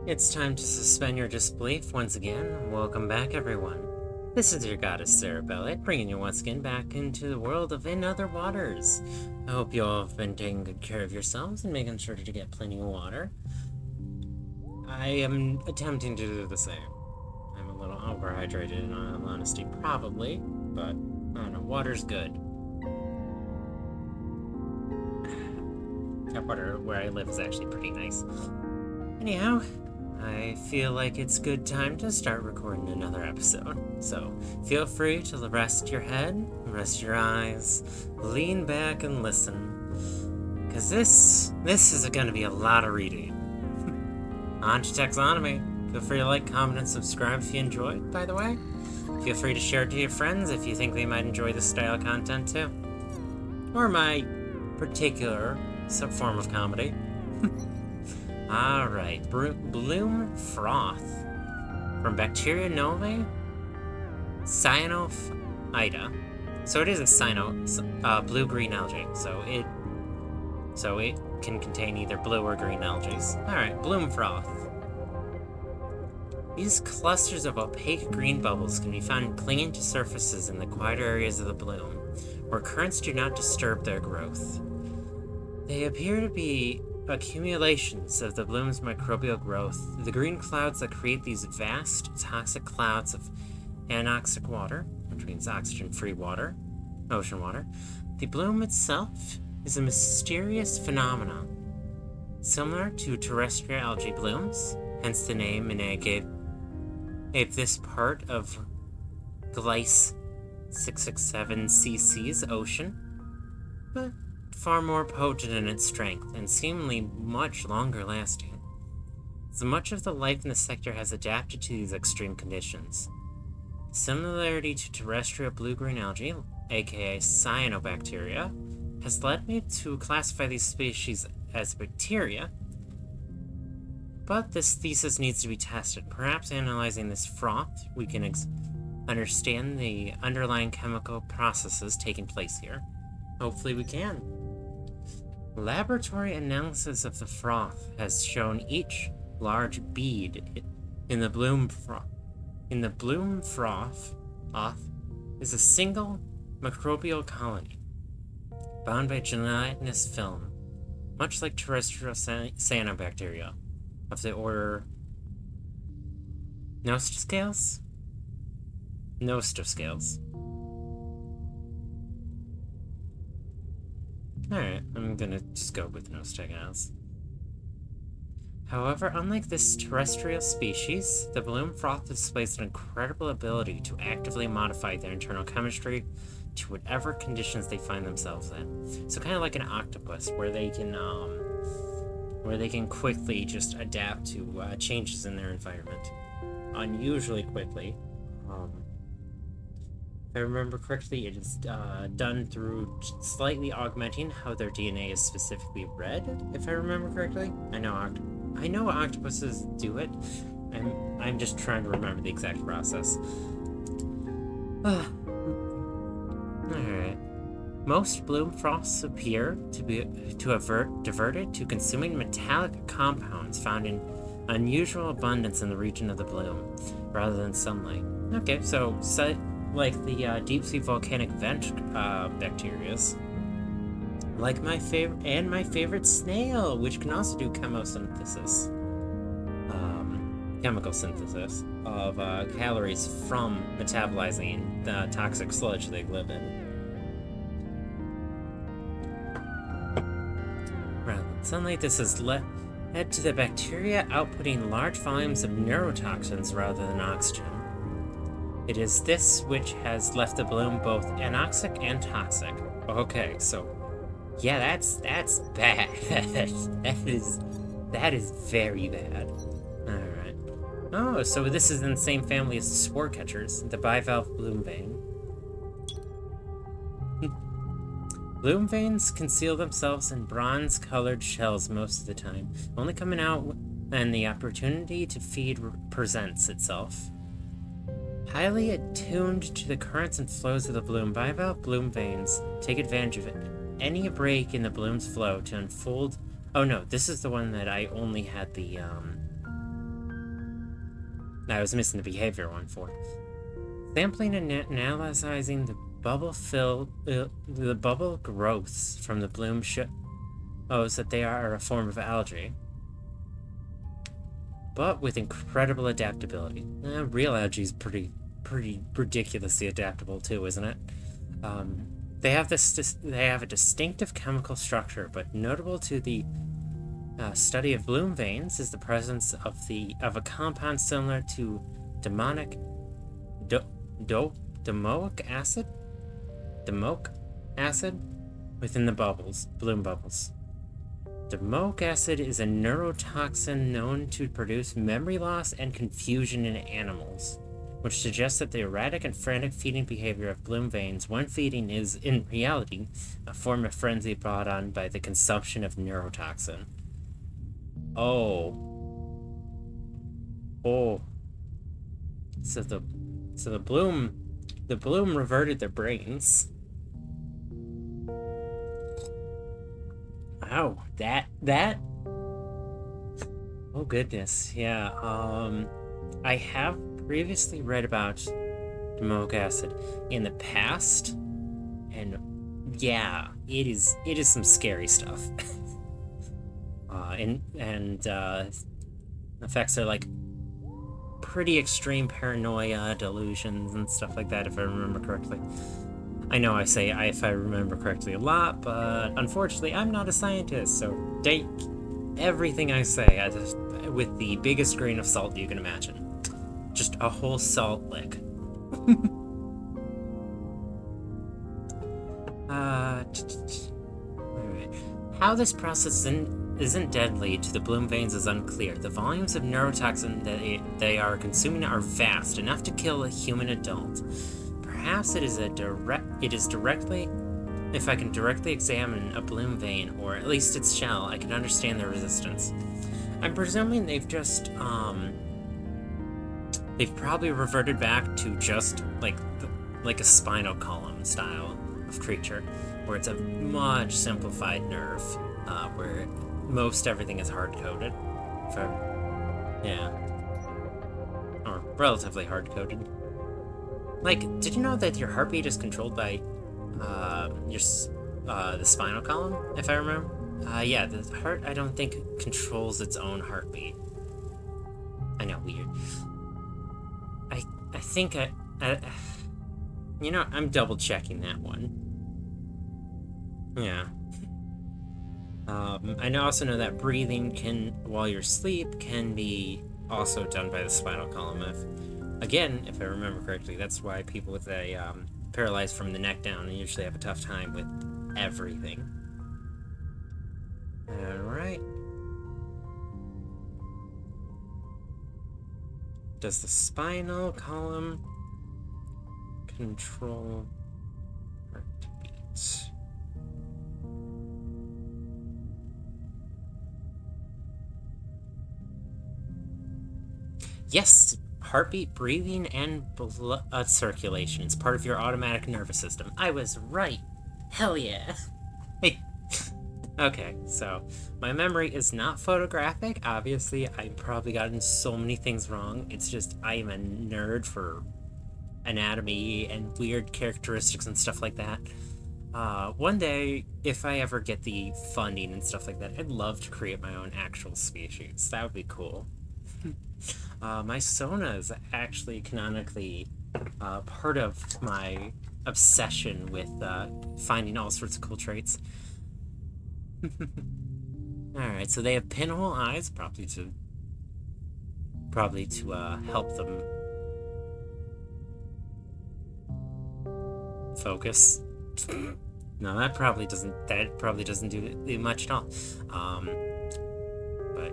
It's time to suspend your disbelief once again. Welcome back, everyone. This is your goddess, Sarah Bellet, bringing you once again back into the world of In Other Waters. I hope you all have been taking good care of yourselves and making sure to get plenty of water. I am attempting to do the same. I'm a little overhydrated in all honesty, probably, but I don't know, water's good. That water where I live is actually pretty nice. Anyhow, I feel like it's good time to start recording another episode. So feel free to rest your head, rest your eyes, lean back and listen. Because this is going to be a lot of reading. On to taxonomy. Feel free to like, comment, and subscribe if you enjoyed, by the way. Feel free to share it to your friends if you think they might enjoy this style of content too. Or my particular form of comedy. Alright, bloom froth from Bacteria novae Cyanophyta. So it is a blue-green algae, so it can contain either blue or green algae. Alright, bloom froth. These clusters of opaque green bubbles can be found clinging to surfaces in the quieter areas of the bloom, where currents do not disturb their growth. They appear to be accumulations of the bloom's microbial growth, the green clouds that create these vast, toxic clouds of anoxic water, which means oxygen-free water, ocean water. The bloom itself is a mysterious phenomenon, similar to terrestrial algae blooms, hence the name Linnaeus gave this part of Gliese 667 cc's ocean, but far more potent in its strength, and seemingly much longer lasting. So much of the life in the sector has adapted to these extreme conditions. Similarity to terrestrial blue-green algae, aka cyanobacteria, has led me to classify these species as bacteria, but this thesis needs to be tested. Perhaps analyzing this froth, we can understand the underlying chemical processes taking place here. Hopefully we can. Laboratory analysis of the froth has shown each large bead in the bloom froth is a single microbial colony bound by gelatinous film, much like terrestrial cyanobacteria of the order Nostoscales. Alright, I'm gonna just go with Nostoscales. However, unlike this terrestrial species, the bloom froth displays an incredible ability to actively modify their internal chemistry to whatever conditions they find themselves in. So kind of like an octopus, where they can quickly just adapt to changes in their environment. Unusually quickly. If I remember correctly, it is done through slightly augmenting how their DNA is specifically read, if I remember correctly. I know octopuses do it. I'm just trying to remember the exact process. Alright. Most bloom froths appear to have diverted to consuming metallic compounds found in unusual abundance in the region of the bloom, rather than sunlight. Okay, so like the deep-sea volcanic vent bacterias. Like my favorite snail, which can also do chemical synthesis of calories from metabolizing the toxic sludge they live in. Rather than sunlight, this has led to the bacteria outputting large volumes of neurotoxins rather than oxygen. It is this which has left the bloom both anoxic and toxic. Okay, so yeah, that's bad. that is very bad. Alright. Oh, so this is in the same family as the spore catchers, the bivalve bloom vein. Bloom veins conceal themselves in bronze-colored shells most of the time, only coming out when the opportunity to feed presents itself. Highly attuned to the currents and flows of the bloom, bivalve bloom veins take advantage of any break in the bloom's flow to unfold. Oh no, this is the one that I only had the I was missing the behavior one for. Sampling and analyzing the the bubble growths from the bloom shows that they are a form of algae, but with incredible adaptability. Real algae is pretty ridiculously adaptable too, isn't it? They have a distinctive chemical structure, but notable to the study of bloom veins is the presence of a compound similar to domoic acid within the bloom bubbles. Domoic acid is a neurotoxin known to produce memory loss and confusion in animals, which suggests that the erratic and frantic feeding behavior of bloom veins when feeding is, in reality, a form of frenzy brought on by the consumption of neurotoxin. Oh. So the bloom reverted their brains. Wow, that. Oh goodness, yeah. I have previously read about domoic acid in the past, and yeah, it is some scary stuff. and effects are like pretty extreme paranoia, delusions, and stuff like that, if I remember correctly. I know I say if I remember correctly a lot, but unfortunately I'm not a scientist, so take everything I say with the biggest grain of salt you can imagine. Just a whole salt lick. How this process isn't deadly to the bloom veins is unclear. The volumes of neurotoxin that they are consuming are vast, enough to kill a human adult. Perhaps if I can directly examine a bloom vein, or at least its shell, I can understand their resistance. I'm presuming they've just, they've probably reverted back to just, like a spinal column style of creature, where it's a much simplified nerve, where most everything is hard-coded. Yeah. Or relatively hard-coded. Like, did you know that your heartbeat is controlled by, the spinal column, if I remember? Yeah, the heart, I don't think, controls its own heartbeat. I know, weird. I think you know, I'm double-checking that one. Yeah. I also know that breathing while you're asleep, can be also done by the spinal column. If I remember correctly, that's why people with a paralyzed from the neck down usually have a tough time with everything. Alright. Does the spinal column control heartbeat? Yes, heartbeat, breathing, and blood circulation. It's part of your automatic nervous system. I was right. Hell yeah. Okay, so my memory is not photographic. Obviously, I've probably gotten so many things wrong. It's just I am a nerd for anatomy and weird characteristics and stuff like that. One day, if I ever get the funding and stuff like that, I'd love to create my own actual species. That would be cool. My Sona is actually canonically part of my obsession with finding all sorts of cool traits. Alright, so they have pinhole eyes, probably to help them focus. No, that probably doesn't do much at all.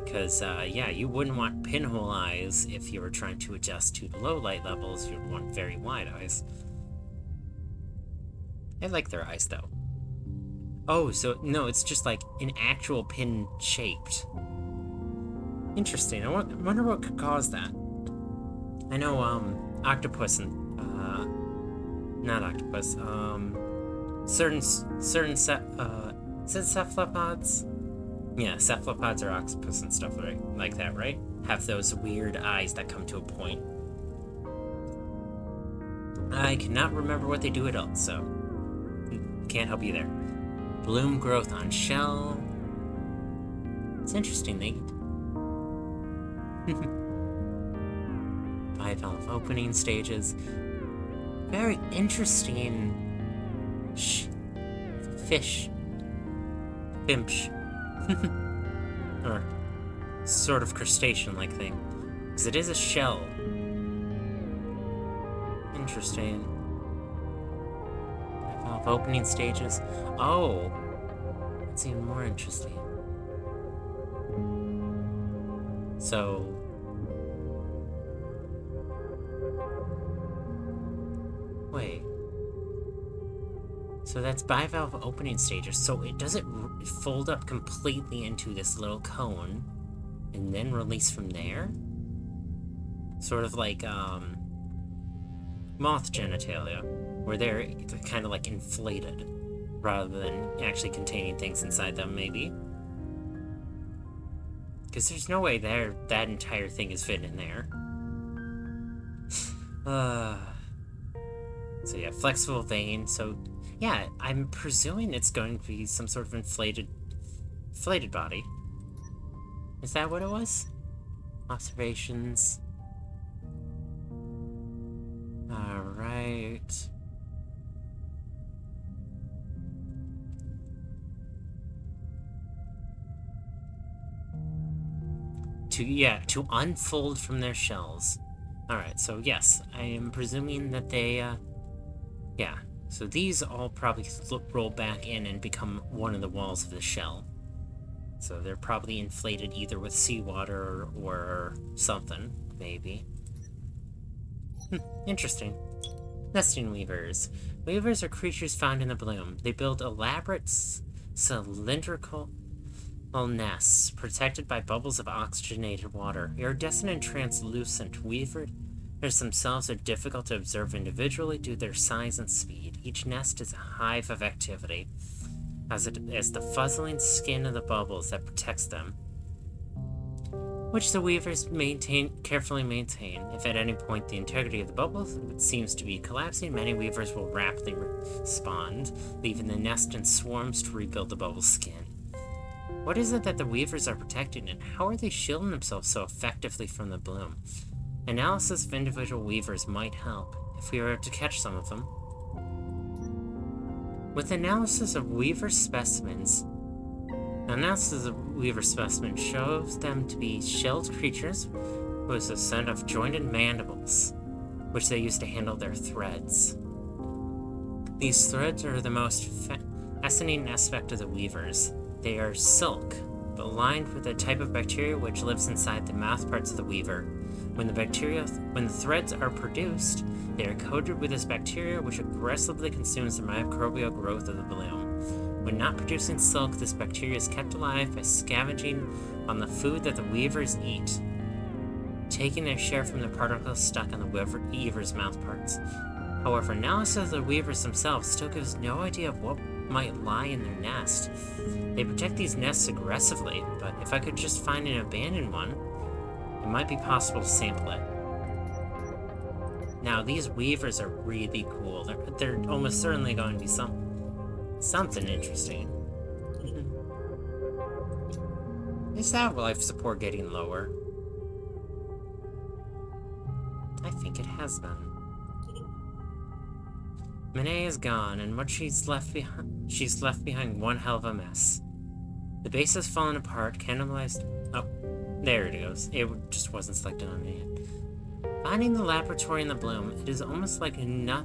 Because, yeah, you wouldn't want pinhole eyes if you were trying to adjust to low light levels. You'd want very wide eyes. I like their eyes, though. Oh, so, no, it's just like an actual pin shaped. Interesting. I wonder what could cause that. I know, octopus and, not octopus, certain is it cephalopods? Yeah, cephalopods are octopus and stuff like that, right? have those weird eyes that come to a point. I cannot remember what they do at all, so can't help you there. Bloom growth on shell. It's interesting, they... Bivalve opening stages. Very interesting... fish. Finch. Or sort of crustacean-like thing. Because it is a shell. Interesting. Bivalve opening stages. Oh! That's even more interesting. So... Wait. So that's bivalve opening stages. So it does it fold up completely into this little cone and then release from there? Sort of like, moth genitalia, where they're kind of like inflated rather than actually containing things inside them, maybe. Because there's no way that entire thing is fit in there. So yeah, flexible vein. So yeah, I'm presuming it's going to be some sort of inflated body. Is that what it was? Observations. Alright. To unfold from their shells. Alright, so yes, I am presuming that they, yeah. So these all probably roll back in and become one of the walls of the shell. So they're probably inflated either with seawater or something, maybe. Interesting. Nesting weavers. Weavers are creatures found in the bloom. They build elaborate cylindrical nests protected by bubbles of oxygenated water. Iridescent and translucent, weavers themselves are difficult to observe individually due to their size and speed. Each nest is a hive of activity, as the fuzzling skin of the bubbles that protects them, which the weavers carefully maintain. If at any point the integrity of the bubbles seems to be collapsing, many weavers will rapidly respond, leaving the nest in swarms to rebuild the bubble skin. What is it that the weavers are protecting, and how are they shielding themselves so effectively from the bloom? Analysis of individual weavers might help, if we were to catch some of them. With analysis of weaver specimens shows them to be shelled creatures with a set of jointed mandibles, which they use to handle their threads. These threads are the most fascinating aspect of the weavers. They are silk, but lined with a type of bacteria which lives inside the mouthparts of the weaver. When the threads are produced, they are coated with this bacteria which aggressively consumes the microbial growth of the bloom. When not producing silk, this bacteria is kept alive by scavenging on the food that the weavers eat, taking their share from the particles stuck on the weaver's mouthparts. However, analysis of the weavers themselves still gives no idea of what might lie in their nest. They protect these nests aggressively, but if I could just find an abandoned one, it might be possible to sample it. Now, these weavers are really cool. They're almost certainly going to be something interesting. Is that life support getting lower? I think it has been. Minnie is gone, and what she's left behind one hell of a mess. The base has fallen apart, cannibalized... Oh, there it goes. It just wasn't selected on me yet. Finding the laboratory in the bloom, it is almost like not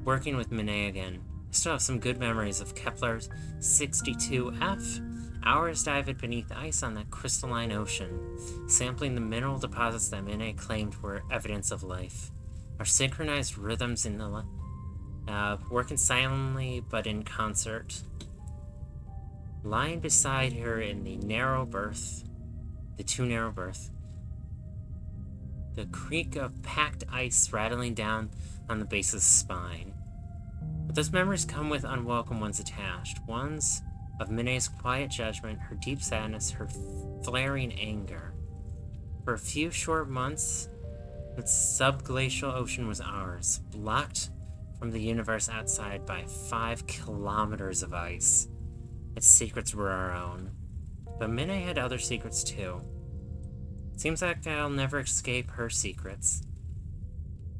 working with Minnie again. I still have some good memories of Kepler's 62F, hours diving beneath ice on that crystalline ocean, sampling the mineral deposits that Minnie claimed were evidence of life. Our synchronized rhythms in the working silently but in concert. Lying beside her in the too narrow berth, the creak of packed ice rattling down on the base's spine. But those memories come with unwelcome ones attached, ones of Minnie's quiet judgment, her deep sadness, her flaring anger. For a few short months, the subglacial ocean was ours, blocked from the universe outside by 5 kilometers of ice. Its secrets were our own. But Minnie had other secrets too. Seems like I'll never escape her secrets.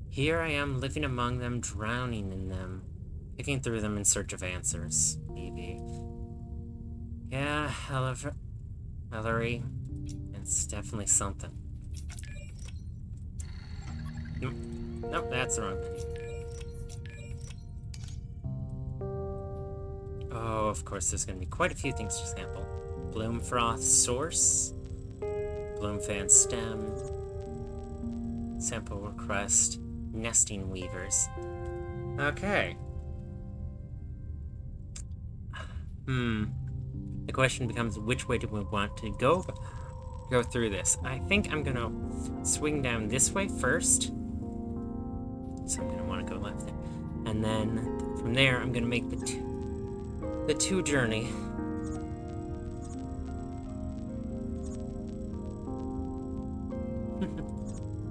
Here I am living among them, drowning in them, picking through them in search of answers, maybe. Yeah, Ellery, it's definitely something. Nope, that's the wrong penny. Oh, of course, there's going to be quite a few things to sample. Bloom froth source, bloom fan stem, sample request, nesting weavers. Okay. The question becomes, which way do we want to go through this? I think I'm gonna swing down this way first. So I'm gonna want to go left there. And then from there, I'm gonna make the two journey.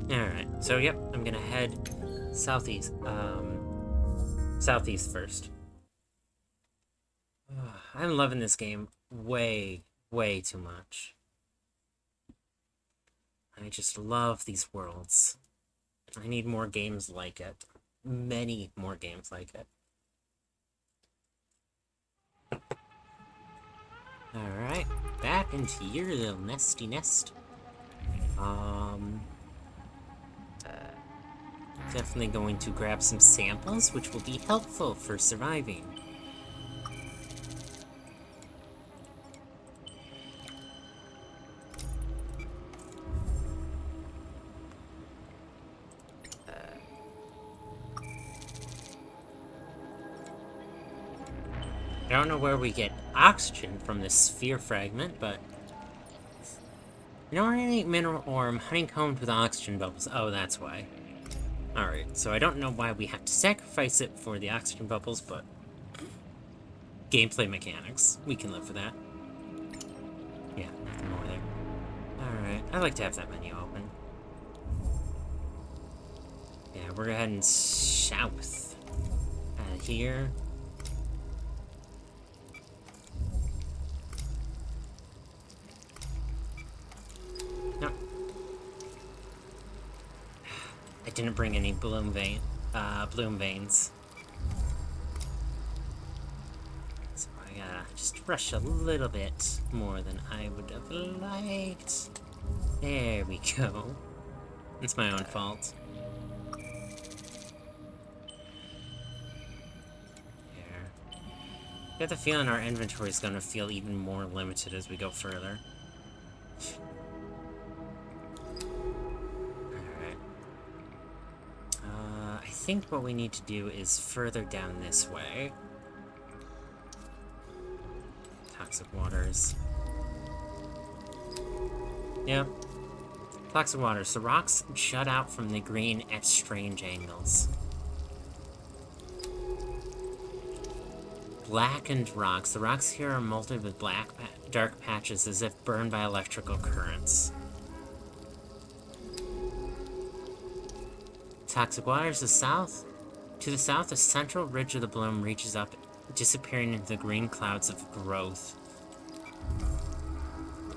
Alright, so yep, I'm gonna head southeast. Southeast first. I'm loving this game way, way too much. I just love these worlds. I need more games like it. Many more games like it. Alright, back into your little nesty nest. Definitely going to grab some samples, which will be helpful for surviving. I don't know where we get oxygen from this sphere fragment, but... Inorganic mineral ore honeycombed with oxygen bubbles. Oh, that's why. Alright, so I don't know why we have to sacrifice it for the oxygen bubbles, but... Gameplay mechanics. We can live for that. Yeah, nothing more there. Alright, I like to have that menu open. Yeah, we're heading south. Out of here. I didn't bring any bloom veins. So I gotta just rush a little bit more than I would have liked. There we go. It's my own fault. There. I get the feeling our inventory is gonna feel even more limited as we go further. I think what we need to do is further down this way. Toxic waters. Yep. Toxic waters. The rocks jut out from the green at strange angles. Blackened rocks. The rocks here are molded with dark patches as if burned by electrical currents. Toxic waters to the south, the central ridge of the bloom reaches up, disappearing into the green clouds of growth.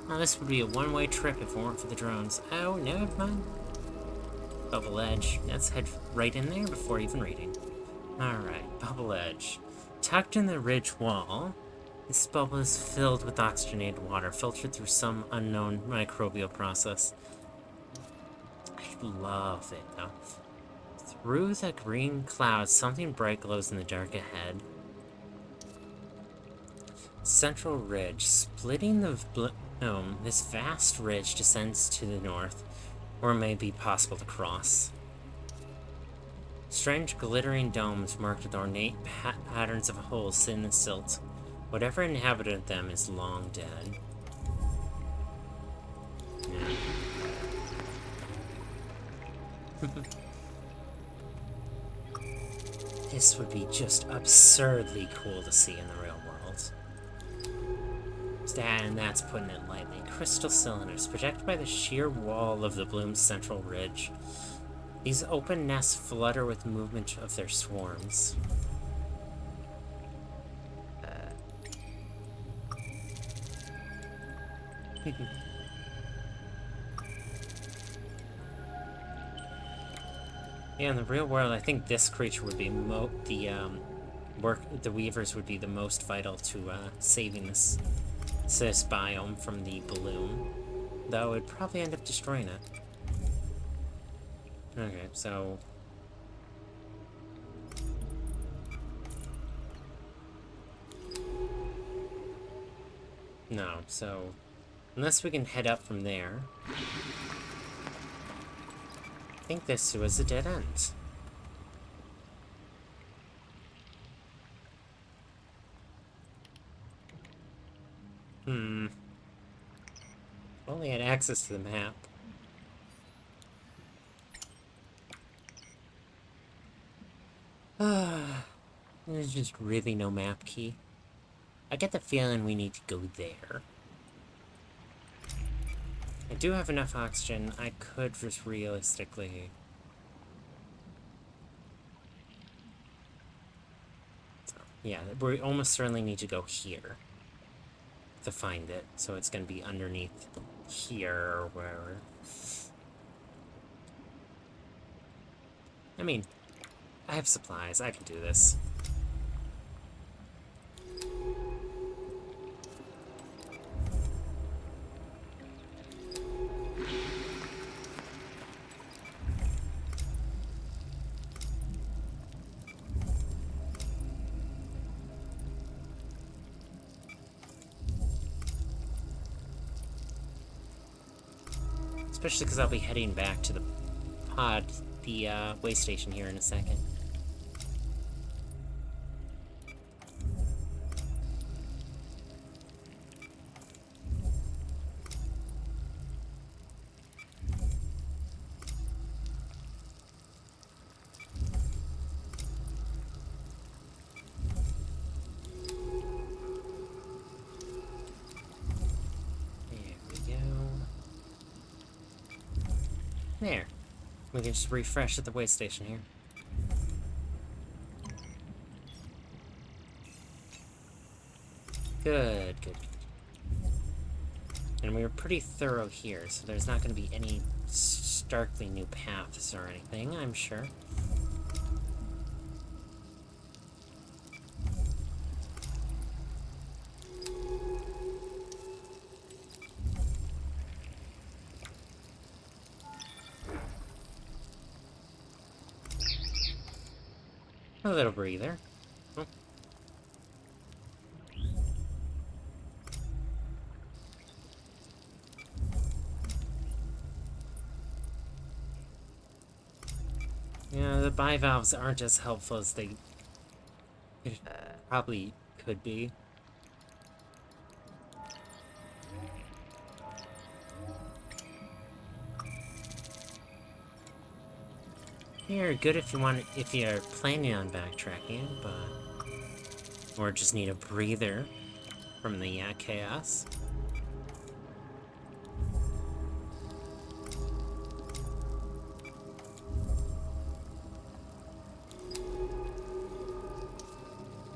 Now this would be a one-way trip if it weren't for the drones. Oh, never mind. Bubble edge. Let's head right in there before even reading. Alright, bubble edge. Tucked in the ridge wall, this bubble is filled with oxygenated water, filtered through some unknown microbial process. I love it, though. Through the green clouds, something bright glows in the dark ahead. Central ridge. Splitting the bloom, this vast ridge descends to the north, where it may be possible to cross. Strange glittering domes marked with ornate patterns of holes sit in the silt. Whatever inhabited them is long dead. Yeah. This would be just absurdly cool to see in the real world. And that's putting it lightly. Crystal cylinders, protected by the sheer wall of the bloom's central ridge. These open nests flutter with movement of their swarms. Yeah, in the real world, I think this creature would be the weavers would be the most vital to saving this biome from the bloom. Though it'd probably end up destroying it. Okay, so no, so unless we can head up from there. I think this was a dead end. Only had access to the map. There's just really no map key. I get the feeling we need to go there. I do have enough oxygen. I could just realistically... Yeah, we almost certainly need to go here to find it. So it's going to be underneath here or wherever. I mean, I have supplies. I can do this. Especially because I'll be heading back to the way station here in a second. There. We can just refresh at the way station here. Good, good, good. And we were pretty thorough here, so there's not going to be any starkly new paths or anything, I'm sure. A little breather. Oh. Yeah, the bivalves aren't as helpful as they probably could be. They're good if you're planning on backtracking, but... Or just need a breather from the chaos.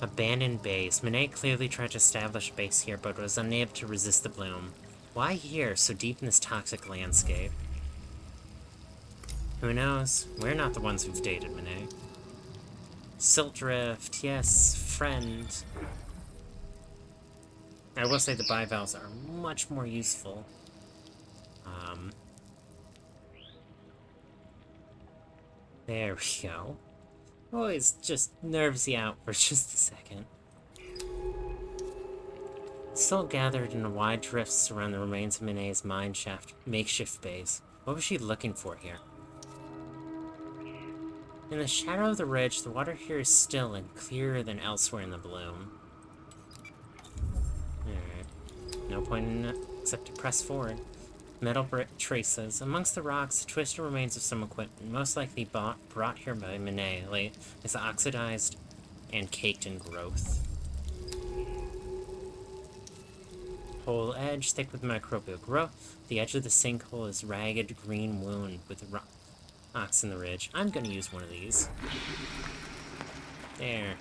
Abandoned base. Monet clearly tried to establish a base here, but was unable to resist the bloom. Why here, so deep in this toxic landscape? Who knows? We're not the ones who've dated Monet. Silt Drift, yes, friend. I will say the bivalves are much more useful. There we go. Always just nerves you out for just a second. Silt gathered in wide drifts around the remains of Monet's makeshift base. What was she looking for here? In the shadow of the ridge, the water here is still and clearer than elsewhere in the bloom. Alright. No point in it, except to press forward. Metal traces. Amongst the rocks, the twisted remains of some equipment, most likely brought here by Monet, is oxidized and caked in growth. Hole edge, thick with microbial growth. The edge of the sinkhole is ragged green wound with rocks in the ridge. I'm gonna use one of these. There.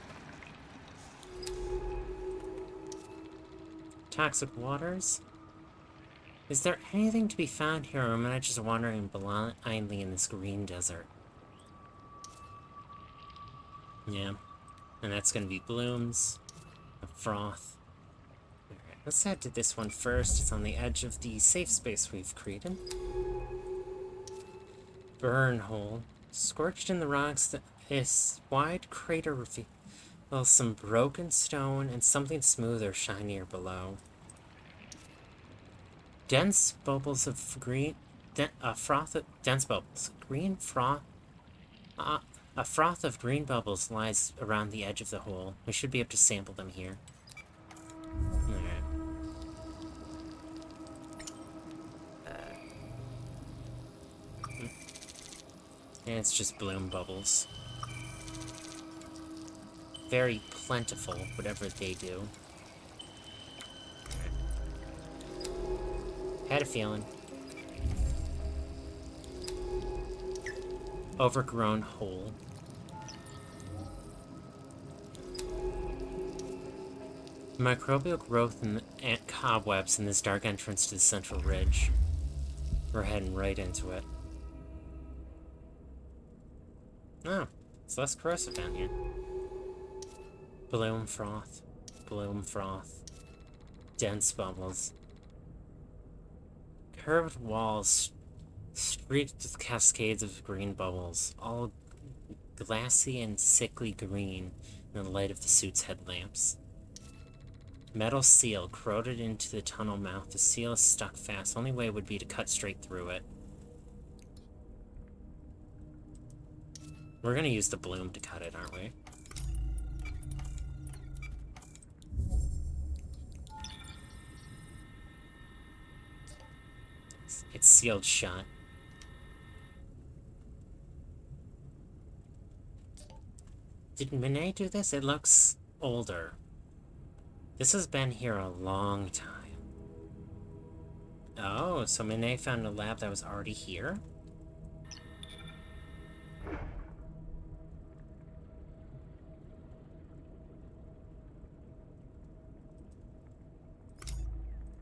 Toxic waters? Is there anything to be found here, or am I just wandering blindly in this green desert? Yeah. And that's gonna be blooms. A froth. Alright, let's head to this one first. It's on the edge of the safe space we've created. Burn hole. Scorched in the rocks, this wide crater reveals some broken stone and something smoother, shinier below. Dense bubbles of green... dense bubbles. Green froth... a froth of green bubbles lies around the edge of the hole. We should be able to sample them here. Alright. And it's just bloom bubbles. Very plentiful, whatever they do. Had a feeling. Overgrown hole. Microbial growth and cobwebs in this dark entrance to the central ridge. We're heading right into it. Oh, it's less corrosive down here. Bloom froth. Bloom froth. Dense bubbles. Curved walls streaked with cascades of green bubbles, all glassy and sickly green in the light of the suit's headlamps. Metal seal corroded into the tunnel mouth. The seal is stuck fast. Only way would be to cut straight through it. We're gonna use the bloom to cut it, aren't we? It's sealed shut. Did Minnie do this? It looks older. This has been here a long time. Oh, so Minnie found a lab that was already here?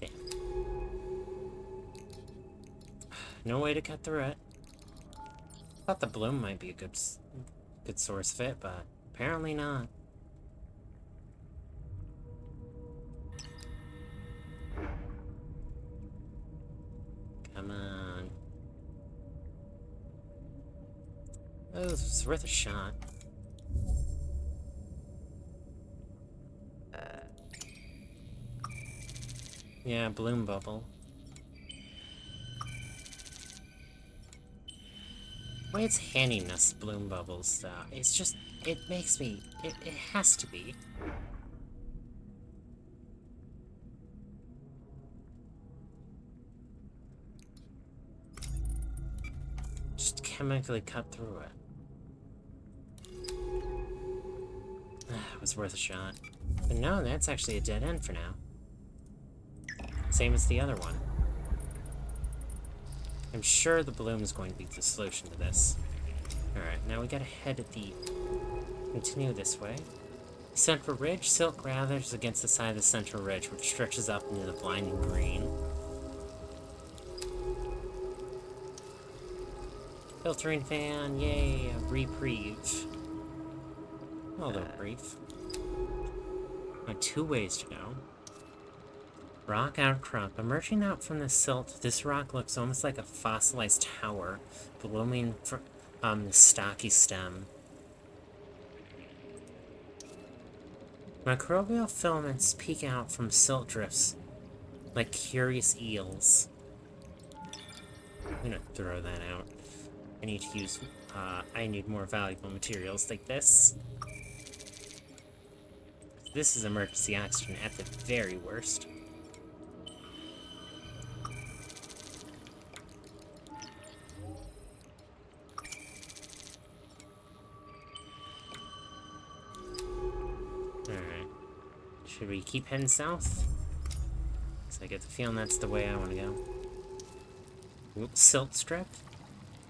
Damn. No way to cut through it. Thought the bloom might be a good source fit, but apparently not. Come on. Oh, it's worth a shot. Yeah, bloom bubble. The way it's handing us bloom bubbles, though, it's just, it makes me, it has to be. Just chemically cut through it. It was worth a shot. But no, that's actually a dead end for now. Same as the other one. I'm sure the bloom is going to be the solution to this. Alright, now we gotta head at the... continue this way. Central ridge. Silk gathers against the side of the central ridge, which stretches up into the blinding green. Filtering fan, yay, a reprieve. Although brief. 2 ways to go. Rock outcrop. Emerging out from the silt, this rock looks almost like a fossilized tower, blooming from the stocky stem. Microbial filaments peek out from silt drifts, like curious eels. I'm gonna throw that out. I need to use, I need more valuable materials like this. This is emergency oxygen at the very worst. Alright. Should we keep heading south? Because I get the feeling that's the way I want to go. Ooh, silt strip.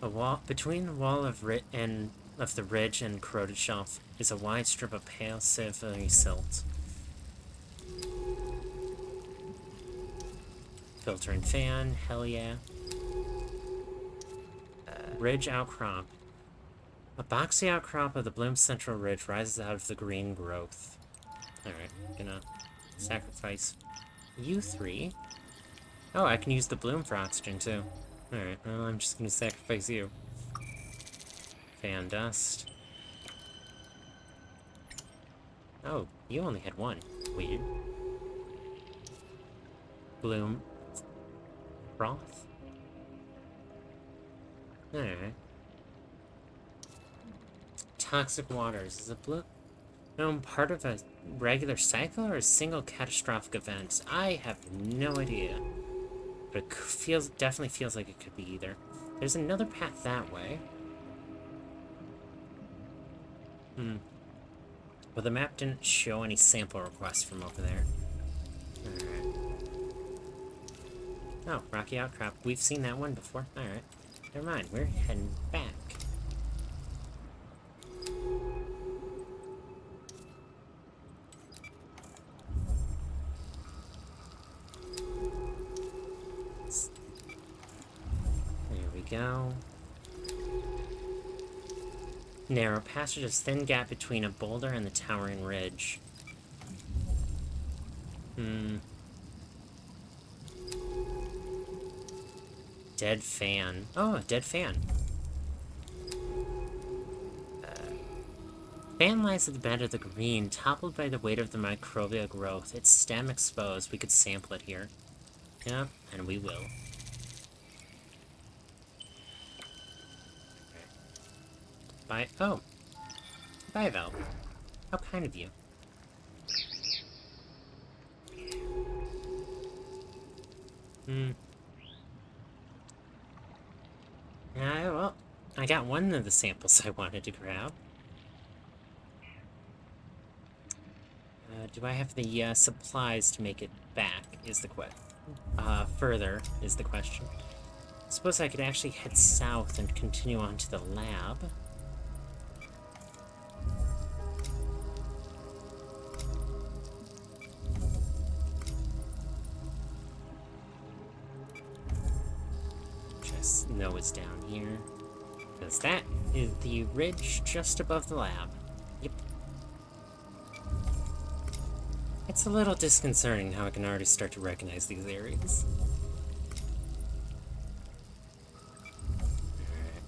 A wall between the wall of the ridge and corroded shelf is a wide strip of pale silvery silt. Filter and fan, hell yeah. Ridge outcrop. A boxy outcrop of the Bloom Central Ridge rises out of the green growth. Alright, gonna sacrifice you three. Oh, I can use the bloom for oxygen too. Alright, well, I'm just gonna sacrifice you. Fan dust. Oh, you only had one. Weird. Bloom. Froth? Alright. Toxic waters. Is a bloom part of a regular cycle or a single catastrophic event? I have no idea. But it definitely feels like it could be either. There's another path that way. Well, the map didn't show any sample requests from over there. Alright. Oh, rocky outcrop. We've seen that one before. Alright. Never mind. We're heading back. There we go. Narrow passages, thin gap between a boulder and the towering ridge. Dead fan. Oh, a dead fan. Fan lies at the bed of the green, toppled by the weight of the microbial growth. Its stem exposed. We could sample it here. Yep, and we will. Bye. Oh. Bye, Val. How kind of you. Well, I got one of the samples I wanted to grab. Do I have the supplies to make it back, is the question. Further, is the question. Suppose I could actually head south and continue on to the lab. Just know it's down here. Because that is the ridge just above the lab. Yep. It's a little disconcerting how I can already start to recognize these areas. Alright.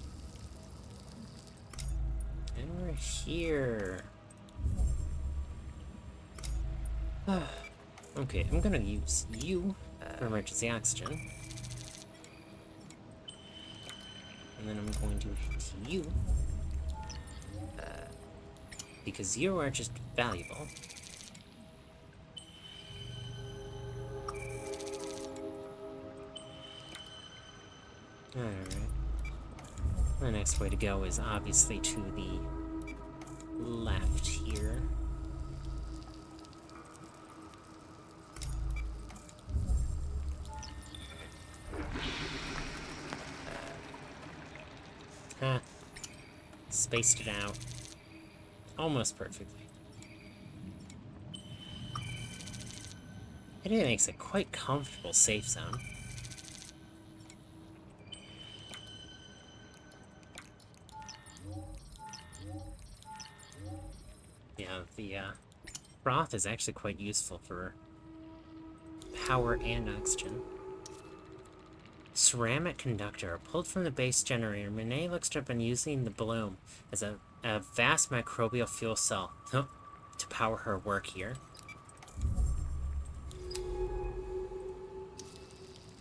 And we're here. Okay, I'm gonna use you for emergency oxygen. And then I'm going to hit you. Because you are just valuable. Alright. The next way to go is obviously to the left here. Spaced it out. Almost perfectly. It makes a quite comfortable safe zone. Yeah, the froth is actually quite useful for power and oxygen. Ceramic conductor. Pulled from the base generator, Monet looks to have been using the bloom as a vast microbial fuel cell to power her work here.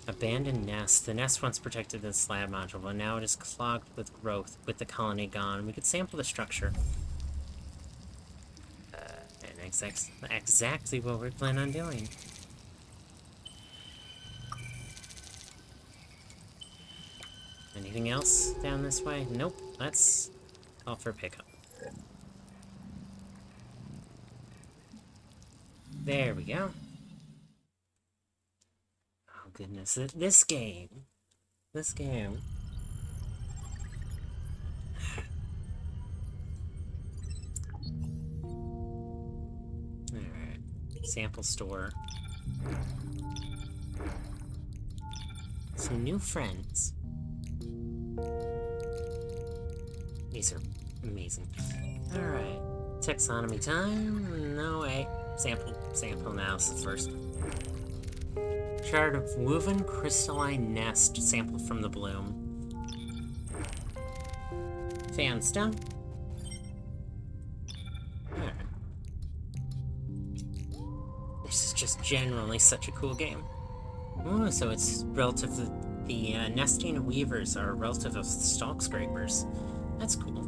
Abandoned nest. The nest once protected the slab module, but now it is clogged with growth. With the colony gone, we could sample the structure. And exactly what we plan on doing. Anything else down this way? Nope. Let's call for pickup. There we go. goodness, this game. This game. Alright. Sample store. Some new friends. These are amazing. Alright. Taxonomy time? No way. Sample analysis first. Shard of woven crystalline nest sampled from the bloom. Fan stem. Alright. This is just generally such a cool game. Ooh, so it's relative to the nesting weavers are relative of stalk scrapers. That's cool.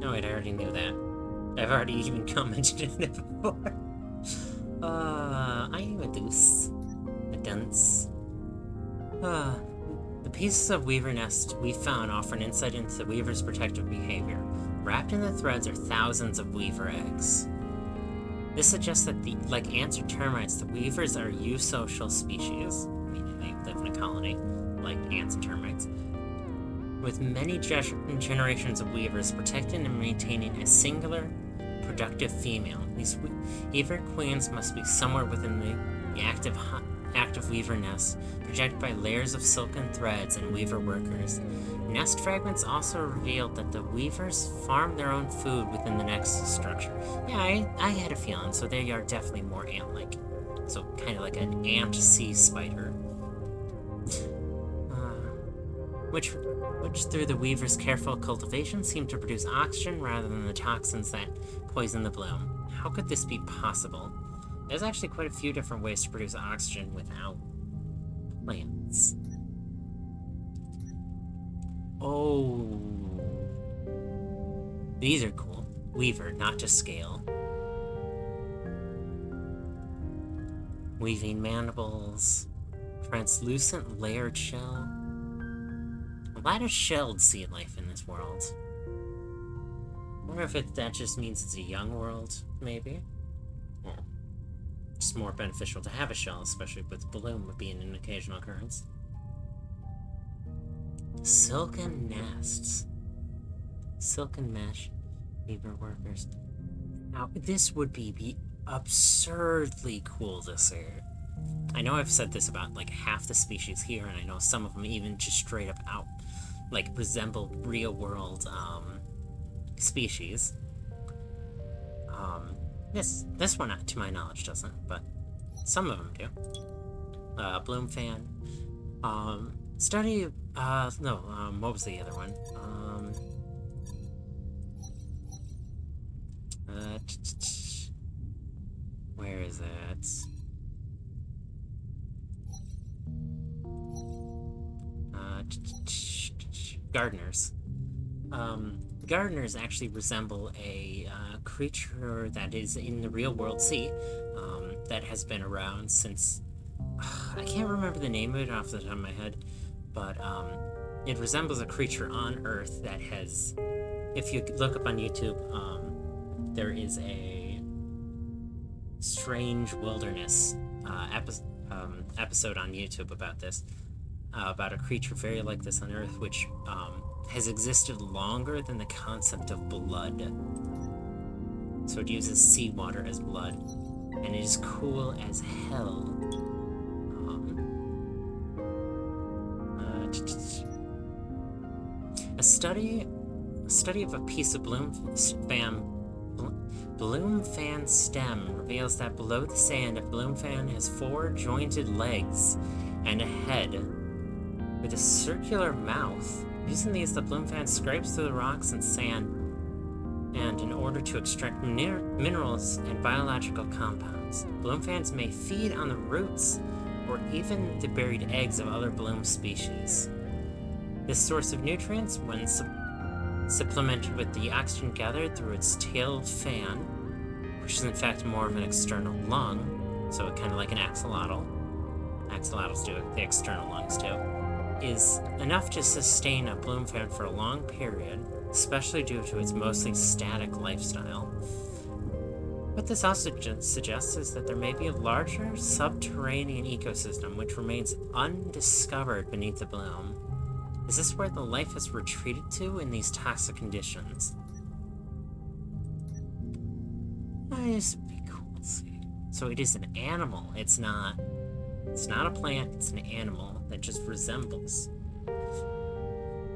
Oh wait, I already knew that. I've already even commented on it before. I am a deuce. A dunce. The pieces of weaver nest we found offer an insight into the weaver's protective behavior. Wrapped in the threads are thousands of weaver eggs. This suggests that, like ants or termites, the weavers are eusocial species, meaning they live in a colony, like ants and termites, with many generations of weavers protecting and maintaining a singular, productive female. These weaver queens must be somewhere within the active weaver nest, protected by layers of silken threads and weaver workers. Nest fragments also revealed that the weavers farm their own food within the nest structure. Yeah, I had a feeling, so they are definitely more ant-like. So kind of like an ant sea spider. Which through the weaver's careful cultivation seemed to produce oxygen rather than the toxins that poison the bloom. How could this be possible? There's actually quite a few different ways to produce oxygen without plants. Oh. These are cool. Weaver, not to scale. Weaving mandibles. Translucent layered shell. A lot of shelled sea life in this world. I wonder if that just means it's a young world, maybe? Well, it's more beneficial to have a shell, especially with bloom being an occasional occurrence. Silken nests. Silken mesh. Weaver workers. Now, this would be absurdly cool to see. I know I've said this about like half the species here, and I know some of them even just straight up out, like, resemble real world species. This one, to my knowledge, doesn't, but some of them do. Bloom fan. Study. What was the other one? Where is it? Gardeners. Gardeners actually resemble a creature that is in the real world sea, that has been around since... I can't remember the name of it off the top of my head, but it resembles a creature on Earth that has... If you look up on YouTube, there is a Strange Wilderness episode on YouTube about this. About a creature very like this on Earth, which has existed longer than the concept of blood. So it uses seawater as blood, and it is cool as hell. A study of a piece of bloom fan stem reveals that below the sand, a bloom fan has 4 jointed legs and a head with a circular mouth. Using these, the bloom fan scrapes through the rocks and sand, and in order to extract minerals and biological compounds. Bloom fans may feed on the roots or even the buried eggs of other bloom species. This source of nutrients, when supplemented with the oxygen gathered through its tailed fan, which is in fact more of an external lung, so kind of like an axolotl. Axolotls do it, the external lungs too, is enough to sustain a bloom fan for a long period, especially due to its mostly static lifestyle. What this also suggests is that there may be a larger subterranean ecosystem which remains undiscovered beneath the bloom. Is this where the life has retreated to in these toxic conditions? This would be cool to see. So it is an animal. It's not a plant, it's an animal that just resembles.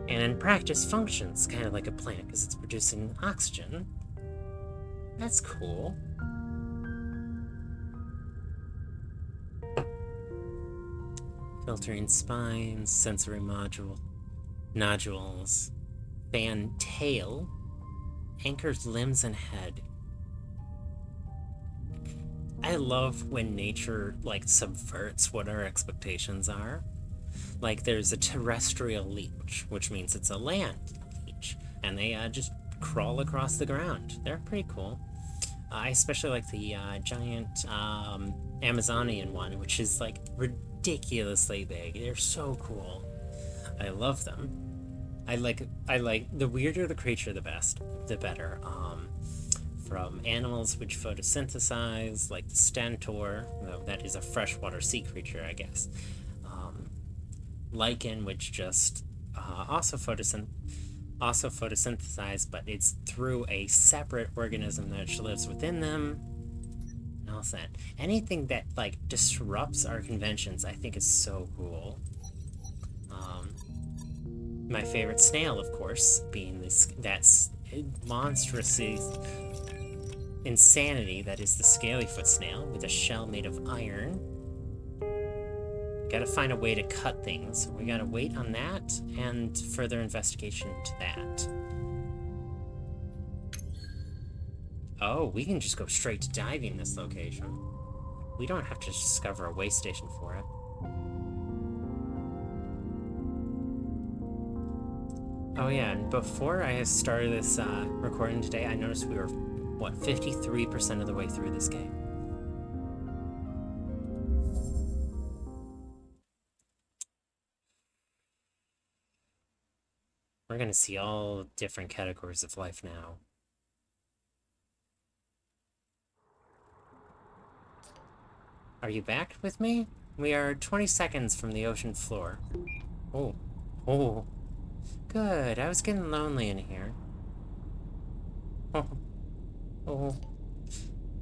And in practice functions kind of like a plant because it's producing oxygen. That's cool. Filtering spines, sensory nodules, fan tail, anchors limbs and head. I love when nature, like, subverts what our expectations are. Like, there's a terrestrial leech, which means it's a land leech, and they just crawl across the ground. They're pretty cool. I especially like the giant Amazonian one, which is, like, ridiculously big. They're so cool. I love them. I like the weirder the creature, the better. From animals which photosynthesize, like the stentor, though that is a freshwater sea creature, I guess. Lichen, which just also photosynthesize, but it's through a separate organism that lives within them. And all that. Anything that like disrupts our conventions, I think is so cool. My favorite snail, of course, being that's monstrous insanity that is the scalyfoot snail with a shell made of iron. Gotta find a way to cut things. We gotta wait on that and further investigation into that. Oh, we can just go straight to diving this location. We don't have to discover a way station for it. Oh yeah, and before I started this recording today, I noticed we were, 53% of the way through this game. We're gonna see all different categories of life now. Are you back with me? We are 20 seconds from the ocean floor. Oh. Good, I was getting lonely in here. Oh.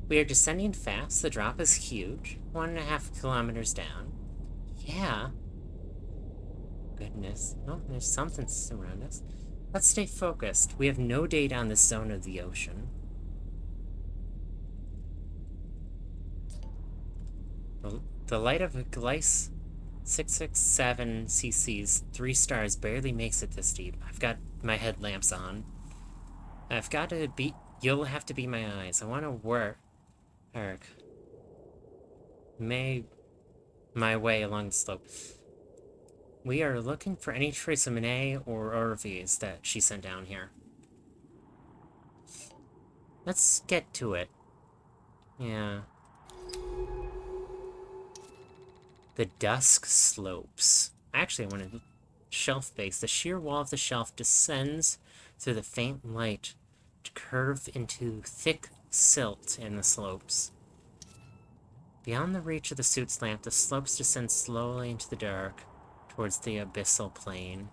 We are descending fast. The drop is huge. 1.5 kilometers down. Yeah. Goodness. Oh, there's something around us. Let's stay focused. We have no data on this zone of the ocean. The light of a Gliese 667 cc's 3 stars barely makes it this deep. I've got my headlamps on. I've got to be... You'll have to be my eyes. I want to work... my way along the slope. We are looking for any trace of Monet or Orvie's that she sent down here. Let's get to it. Yeah. The dusk slopes. Actually, I want to shelf base. The sheer wall of the shelf descends through the faint light to curve into thick silt in the slopes. Beyond the reach of the suit's lamp, the slopes descend slowly into the dark towards the abyssal plain.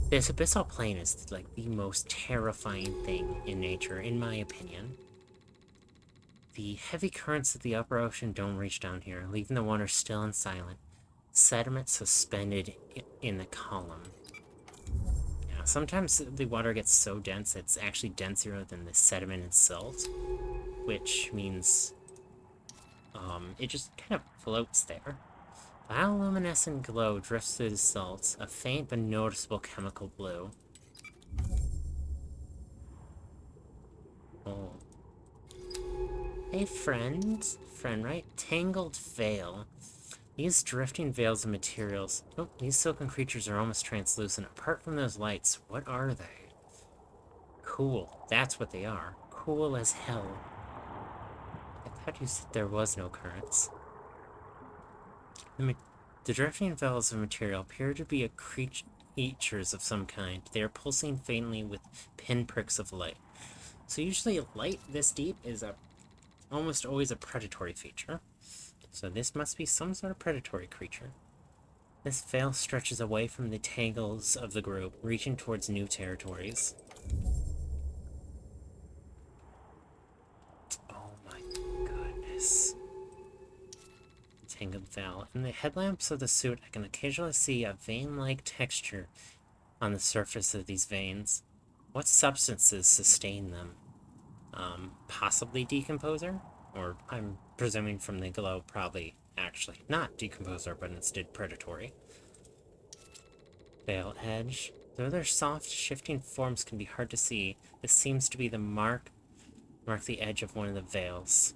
This abyssal plain is like the most terrifying thing in nature, in my opinion. The heavy currents of the upper ocean don't reach down here, leaving the water still and silent, sediment suspended in the column. Yeah, sometimes the water gets so dense it's actually denser than the sediment and silt, which means it just kind of floats there. Bioluminescent glow drifts through the salts, a faint but noticeable chemical blue. Oh. Hey, friend. Friend, right? Tangled veil. These drifting veils of materials... Oh, these silken creatures are almost translucent. Apart from those lights, what are they? Cool. That's what they are. Cool as hell. I thought you said there was no currents. The drifting veils of material appear to be creatures of some kind. They are pulsing faintly with pinpricks of light. So usually light this deep is almost always a predatory feature. So this must be some sort of predatory creature. This veil stretches away from the tangles of the group, reaching towards new territories. Oh my goodness. Tangled veil. In the headlamps of the suit, I can occasionally see a vein-like texture on the surface of these veins. What substances sustain them? Possibly decomposer? Or, I'm presuming from the glow, probably actually not decomposer, but instead predatory. Veil edge. Though their soft, shifting forms can be hard to see, this seems to be the mark the edge of one of the veils.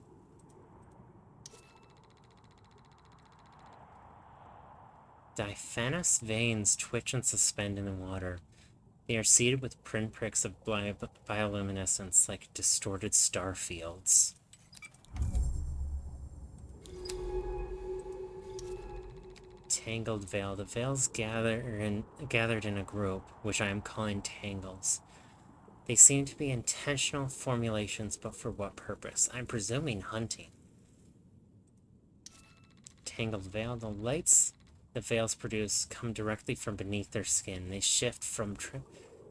Diaphanous veins twitch and suspend in the water. They are seeded with pinpricks of bioluminescence like distorted star fields. Tangled veil. The veils gathered in a group, which I am calling tangles. They seem to be intentional formulations, but for what purpose? I'm presuming hunting. Tangled veil. The lights the veils produce come directly from beneath their skin. They shift from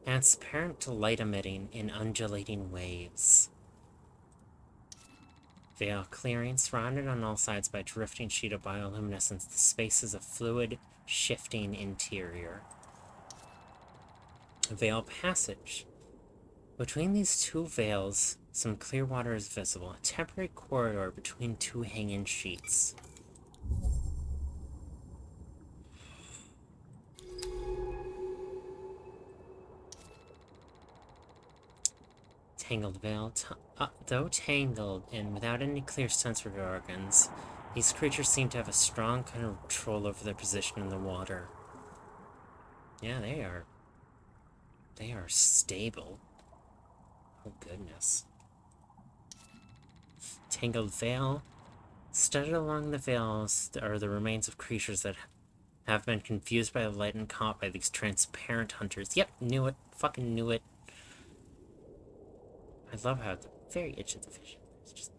transparent to light-emitting in undulating waves. Veil clearing, surrounded on all sides by a drifting sheet of bioluminescence. The space is a fluid, shifting interior. Veil passage. Between these two veils, some clear water is visible, a temporary corridor between two hanging sheets. Tangled veil. Though tangled and without any clear sensory organs, these creatures seem to have a strong control over their position in the water. Yeah, they are. They are stable. Oh, goodness. Tangled veil. Studded along the veils are the remains of creatures that have been confused by the light and caught by these transparent hunters. Yep, knew it. Fucking knew it. I love how at the very edge of the vision, it's just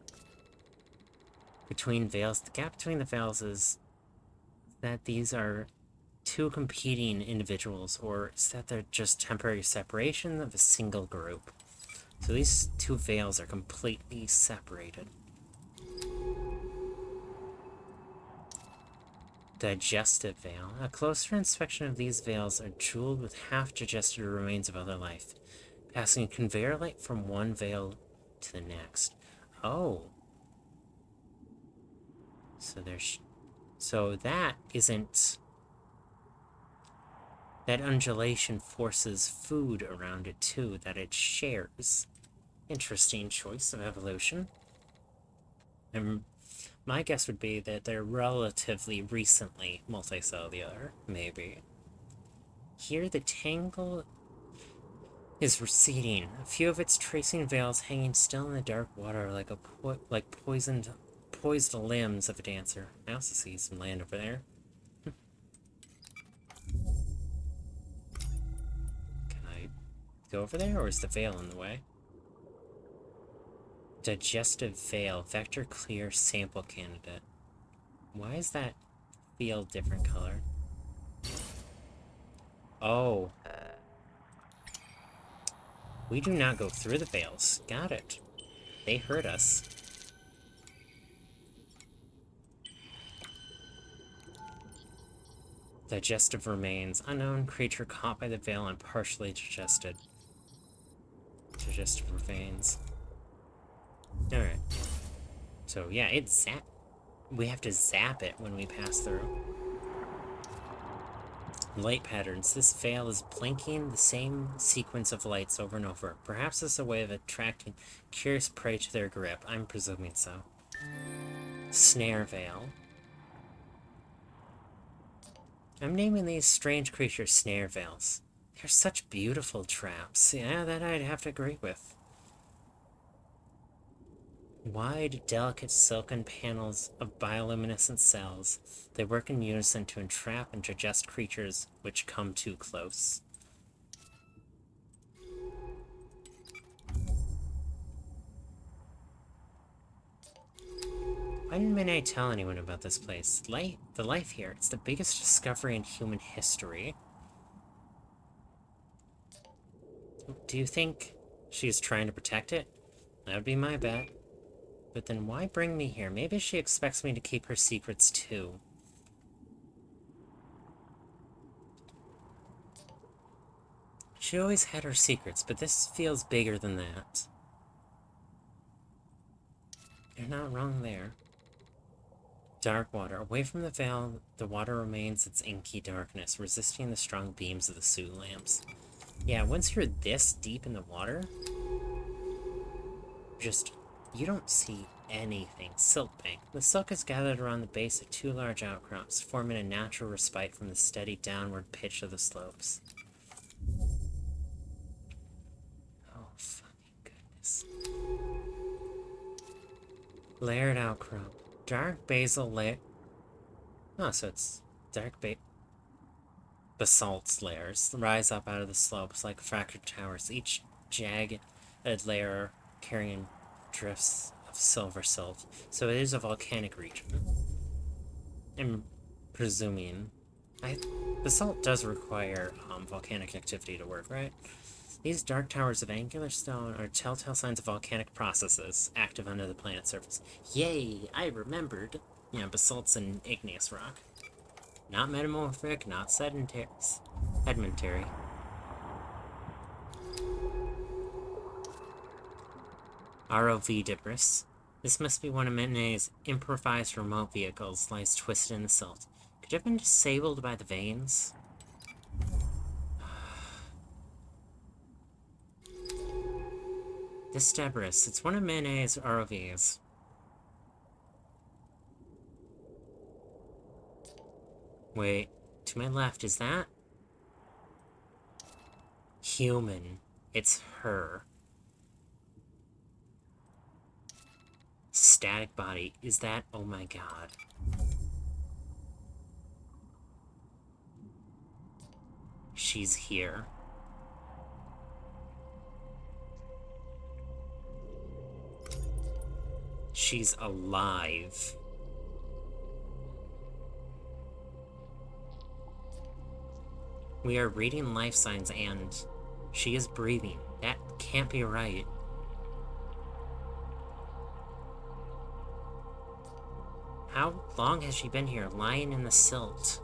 between veils. The gap between the veils is that these are two competing individuals, or is that they're just temporary separation of a single group? So these two veils are completely separated. Digestive veil. A closer inspection of these veils are jeweled with half-digested remains of other life, passing a conveyor light from one veil to the next. Oh. So there's... So that isn't... That undulation forces food around it too, that it shares. Interesting choice of evolution. And my guess would be that they're relatively recently multicellular, maybe. Here the tangle is receding, a few of its tracing veils hanging still in the dark water like poised limbs of a dancer. I also see some land over there. Can I go over there, or is the veil in the way? Digestive veil, vector clear sample candidate. Why is that field different color? Oh. We do not go through the veils. Got it. They hurt us. Digestive remains. Unknown creature caught by the veil and partially digested. Digestive remains. Alright. So, yeah, it's zap. We have to zap it when we pass through. Light patterns. This veil is blinking the same sequence of lights over and over. Perhaps this is a way of attracting curious prey to their grip. I'm presuming so. Snare veil. I'm naming these strange creatures snare veils. They're such beautiful traps. Yeah, that I'd have to agree with. Wide, delicate silken panels of bioluminescent cells. They work in unison to entrap and digest creatures which come too close. Why didn't Minnie tell anyone about this place? The life here, it's the biggest discovery in human history. Do you think she's trying to protect it? That would be my bet. But then why bring me here? Maybe she expects me to keep her secrets too. She always had her secrets, but this feels bigger than that. You're not wrong there. Dark water. Away from the veil, the water remains its inky darkness, resisting the strong beams of the suit lamps. Yeah, once you're this deep in the water, you don't see anything. Silt bank. The silk is gathered around the base of two large outcrops, forming a natural respite from the steady downward pitch of the slopes. Oh, fucking goodness. Layered outcrop. Dark basal layer. Oh, so it's dark basalt layers rise up out of the slopes like fractured towers, each jagged layer carrying drifts of silver silt. So it is a volcanic region. I'm presuming. Basalt does require volcanic activity to work, right? These dark towers of angular stone are telltale signs of volcanic processes active under the planet's surface. Yay! I remembered. Yeah, basalt's an igneous rock. Not metamorphic, not sedimentary. ROV debris. This must be one of Mene's improvised remote vehicles, lies twisted in the silt. Could it have been disabled by the veins? This debris, it's one of Mene's ROVs. Wait, to my left, is that? Human. It's her. Static body. Is that? Oh my god. She's here. She's alive. We are reading life signs and she is breathing. That can't be right. How long has she been here, lying in the silt?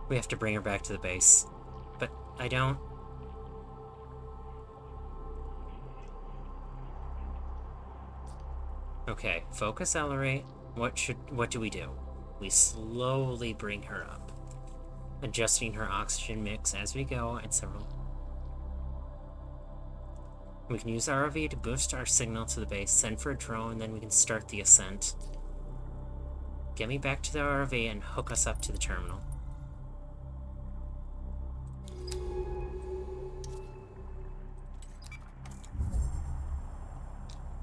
We have to bring her back to the base. But I don't... Okay, focus accelerate. What do we do? We slowly bring her up, adjusting her oxygen mix as we go and several. We can use ROV to boost our signal to the base, send for a drone, and then we can start the ascent. Get me back to the ROV and hook us up to the terminal.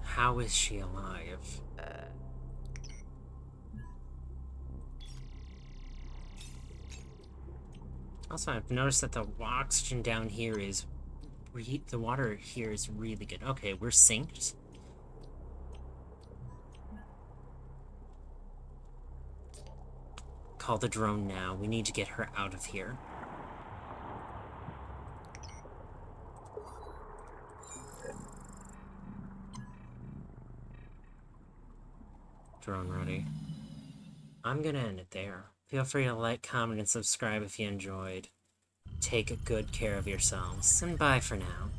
How is she alive? Also, I've noticed that the oxygen down here is... the water here is really good. Okay, we're synced. Call the drone now. We need to get her out of here. Drone ready. I'm gonna end it there. Feel free to like, comment, and subscribe if you enjoyed. Take good care of yourselves, and bye for now.